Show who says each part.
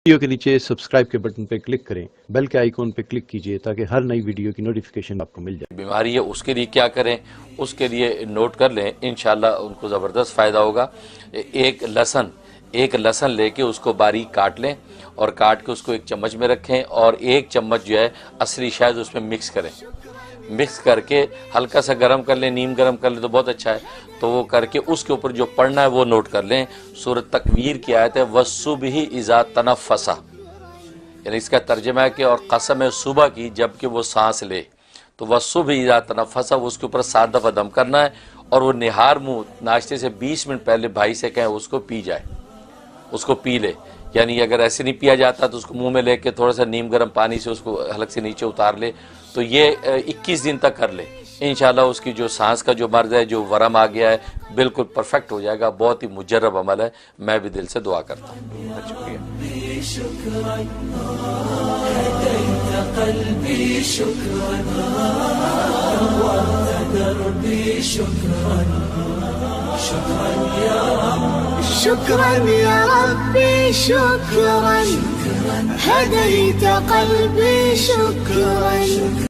Speaker 1: Video کے نیچے subscribe کے بٹن پہ کلک کریں، بیل کے آئیکن پہ کلک کیجئے تاکہ ہر نئی ویڈیو کی نوٹیفیکیشن آپ کو مل جائے۔
Speaker 2: بیماری ہے اس کے لیے کیا کریں، اس کے لیے نوٹ کر لیں، انشاءاللہ ان کو زبردست فائدہ ہوگا۔ ایک لہسن لے کے اس کو باریک کاٹ لیں اور کاٹ کے اس کو ایک چمچ میں رکھیں اور ایک چمچ جو ہے عصری شہد اس میں مکس کریں، مکس کر کے ہلکا سا گرم کر لیں، نیم گرم کر لیں تو بہت اچھا ہے، تو وہ کر کے اس کے اوپر جو پڑھنا ہے وہ نوٹ کر لیں۔ سورۃ تکویر کی آیت ہے وَالصُّبْحِ اِذَا تَنَفَّسَ، یعنی اس کا ترجمہ ہے کہ اور قسم ہے صبح کی جب کہ وہ سانس لے، تو وَالصُّبْحِ اِذَا تَنَفَّسَ وہ اس کے اوپر 7 دفعہ دم کرنا ہے اور وہ نہار منہ ناشتے سے 20 منٹ پہلے بھائی سے کہیں اس کو پی جائے، اس کو پی لے، یعنی اگر ایسے نہیں پیا جاتا تو اس کو منہ میں لے کے تھوڑا سا نیم گرم پانی سے اس کو حلق سے نیچے اتار لے، تو یہ 21 دن تک کر لے، انشاءاللہ اس کی جو سانس کا جو مرض ہے، جو ورم آ گیا ہے، بالکل پرفیکٹ ہو جائے گا۔ بہت ہی مجرب عمل ہے، میں بھی دل سے دعا کرتا ہوں۔
Speaker 3: شكرا يا ربي شكرا، هديت قلبي شكرا.